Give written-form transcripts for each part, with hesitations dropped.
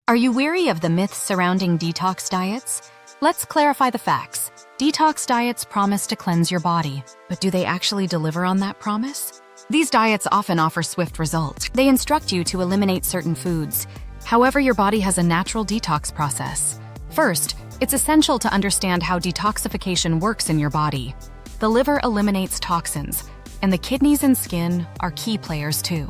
Are you weary of the myths surrounding detox diets? Let's clarify the facts. Detox diets promise to cleanse your body, but do they actually deliver on that promise? These diets often offer swift results. They instruct you to eliminate certain foods. However, your body has a natural detox process. First, it's essential to understand how detoxification works in your body. The liver eliminates toxins, and the kidneys and skin are key players too.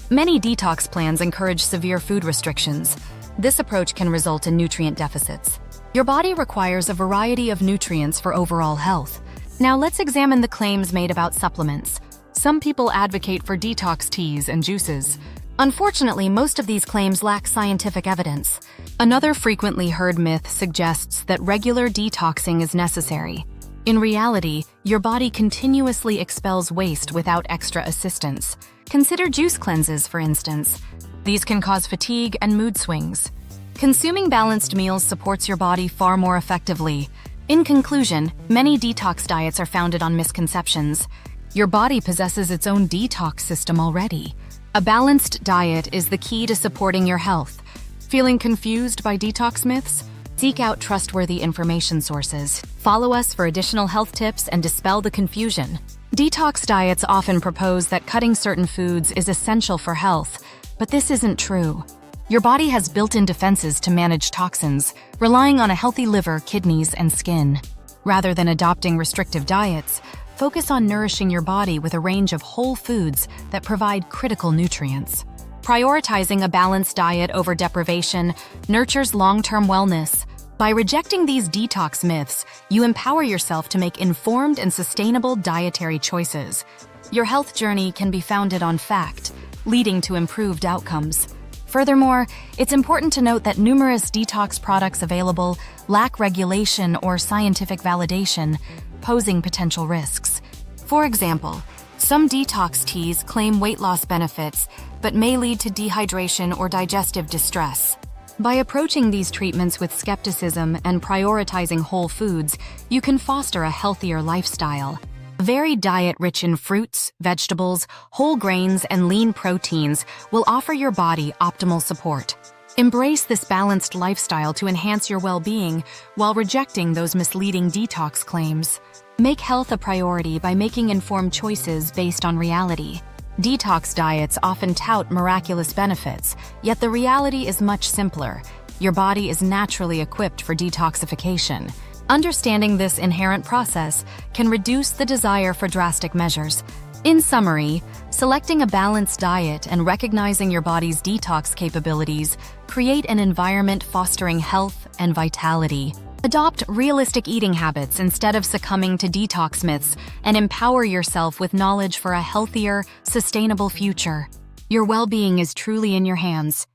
Many detox plans encourage severe food restrictions. This approach can result in nutrient deficits. Your body requires a variety of nutrients for overall health. Now let's examine the claims made about supplements. Some people advocate for detox teas and juices. Unfortunately, most of these claims lack scientific evidence. Another frequently heard myth suggests that regular detoxing is necessary. In reality, your body continuously expels waste without extra assistance. Consider juice cleanses, for instance. These can cause fatigue and mood swings. Consuming balanced meals supports your body far more effectively. In conclusion, many detox diets are founded on misconceptions. Your body possesses its own detox system already. A balanced diet is the key to supporting your health. Feeling confused by detox myths? Seek out trustworthy information sources. Follow us for additional health tips and dispel the confusion. Detox diets often propose that cutting certain foods is essential for health, but this isn't true. Your body has built-in defenses to manage toxins, relying on a healthy liver, kidneys, and skin. Rather than adopting restrictive diets, focus on nourishing your body with a range of whole foods that provide critical nutrients. Prioritizing a balanced diet over deprivation nurtures long-term wellness. By rejecting these detox myths, you empower yourself to make informed and sustainable dietary choices. Your health journey can be founded on fact, leading to improved outcomes. Furthermore, it's important to note that numerous detox products available lack regulation or scientific validation, posing potential risks. For example, some detox teas claim weight loss benefits, but may lead to dehydration or digestive distress. By approaching these treatments with skepticism and prioritizing whole foods, you can foster a healthier lifestyle. A varied diet rich in fruits, vegetables, whole grains, and lean proteins will offer your body optimal support. Embrace this balanced lifestyle to enhance your well-being while rejecting those misleading detox claims. Make health a priority by making informed choices based on reality. Detox diets often tout miraculous benefits, yet the reality is much simpler. Your body is naturally equipped for detoxification. Understanding this inherent process can reduce the desire for drastic measures. In summary, selecting a balanced diet and recognizing your body's detox capabilities create an environment fostering health and vitality. Adopt realistic eating habits instead of succumbing to detox myths and empower yourself with knowledge for a healthier, sustainable future. Your well-being is truly in your hands.